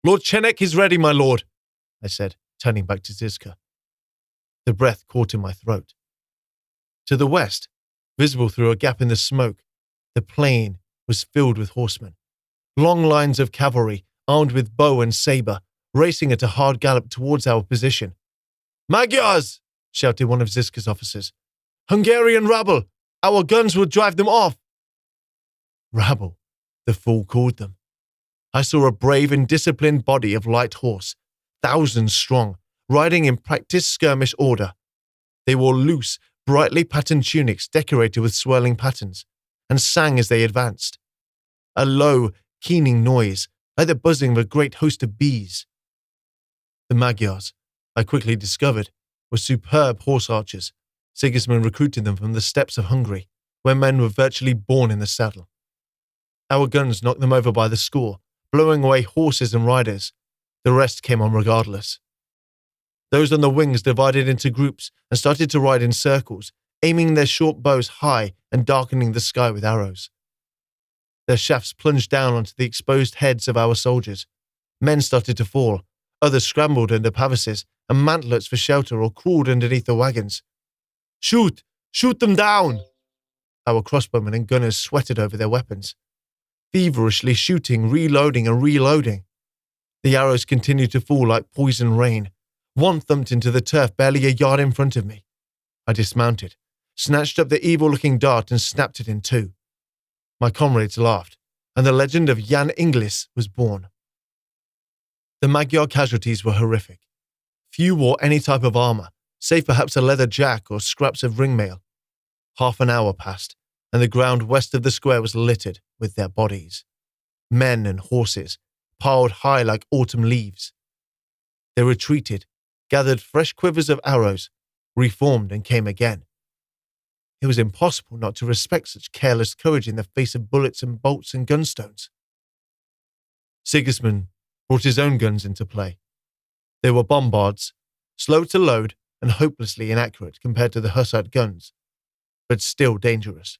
Lord Chenek is ready, my lord, I said, turning back to Zizka. The breath caught in my throat. To the west, visible through a gap in the smoke, the plain was filled with horsemen. Long lines of cavalry, armed with bow and sabre, racing at a hard gallop towards our position. "Magyars!" shouted one of Zizka's officers. "Hungarian rabble! Our guns will drive them off!" Rabble, the fool called them. I saw a brave and disciplined body of light horse, thousands strong, riding in practiced skirmish order. They wore loose, brightly patterned tunics decorated with swirling patterns, and sang as they advanced. A low, keening noise, like the buzzing of a great host of bees. The Magyars, I quickly discovered, were superb horse archers. Sigismund recruited them from the steppes of Hungary, where men were virtually born in the saddle. Our guns knocked them over by the score, blowing away horses and riders. The rest came on regardless. Those on the wings divided into groups and started to ride in circles, aiming their short bows high and darkening the sky with arrows. Their shafts plunged down onto the exposed heads of our soldiers. Men started to fall. Others scrambled under pavises and mantlets for shelter or crawled underneath the wagons. "Shoot! Shoot them down!" Our crossbowmen and gunners sweated over their weapons, feverishly shooting, reloading and reloading. The arrows continued to fall like poison rain. One thumped into the turf barely a yard in front of me. I dismounted, snatched up the evil-looking dart and snapped it in two. My comrades laughed, and the legend of Jan Inglis was born. The Magyar casualties were horrific. Few wore any type of armor, save perhaps a leather jack or scraps of ringmail. Half an hour passed, and the ground west of the square was littered with their bodies. Men and horses, piled high like autumn leaves. They retreated, gathered fresh quivers of arrows, reformed and came again. It was impossible not to respect such careless courage in the face of bullets and bolts and gunstones. Sigismund brought his own guns into play. They were bombards, slow to load and hopelessly inaccurate compared to the Hussite guns, but still dangerous.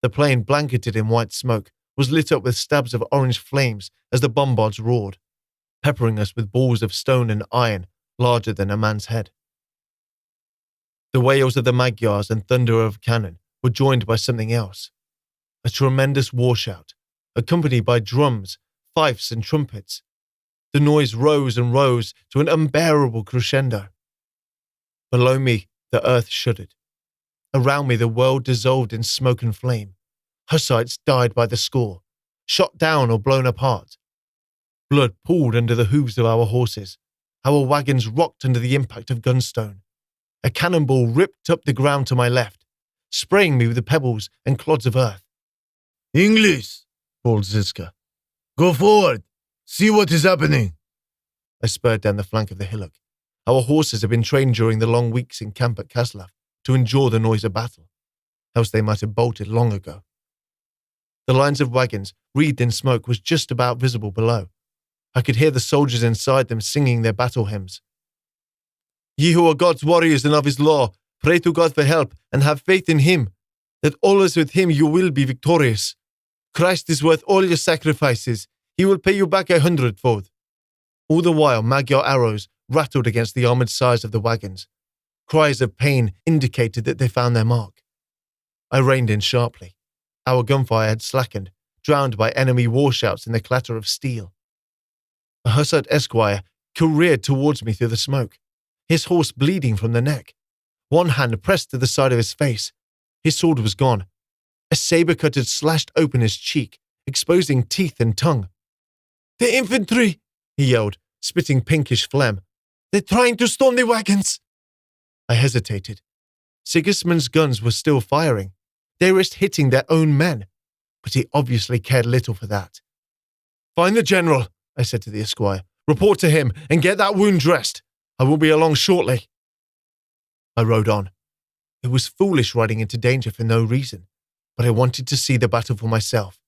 The plain, blanketed in white smoke, was lit up with stabs of orange flames as the bombards roared, peppering us with balls of stone and iron larger than a man's head. The wails of the Magyars and thunder of cannon were joined by something else, a tremendous war shout, accompanied by drums, fifes and trumpets. The noise rose and rose to an unbearable crescendo. Below me, the earth shuddered. Around me, the world dissolved in smoke and flame. Hussites died by the score, shot down or blown apart. Blood pooled under the hooves of our horses. Our wagons rocked under the impact of gunstone. A cannonball ripped up the ground to my left, spraying me with the pebbles and clods of earth. "English!" called Zizka. "Go forward! See what is happening!" I spurred down the flank of the hillock. Our horses had been trained during the long weeks in camp at Kaslav to endure the noise of battle, else they might have bolted long ago. The lines of wagons, wreathed in smoke, was just about visible below. I could hear the soldiers inside them singing their battle hymns. "Ye who are God's warriors and of his law, pray to God for help and have faith in him, that always with him you will be victorious. Christ is worth all your sacrifices. He will pay you back 100-fold. All the while, Magyar arrows rattled against the armored sides of the wagons. Cries of pain indicated that they found their mark. I reined in sharply. Our gunfire had slackened, drowned by enemy war shouts and the clatter of steel. A Hussite esquire careered towards me through the smoke, his horse bleeding from the neck. One hand pressed to the side of his face. His sword was gone. A saber cut had slashed open his cheek, exposing teeth and tongue. "The infantry!" he yelled, spitting pinkish phlegm. "They're trying to storm the wagons!" I hesitated. Sigismund's guns were still firing. They risked hitting their own men, but he obviously cared little for that. "Find the general," I said to the esquire. "Report to him and get that wound dressed. I will be along shortly." I rode on. It was foolish riding into danger for no reason, but I wanted to see the battle for myself.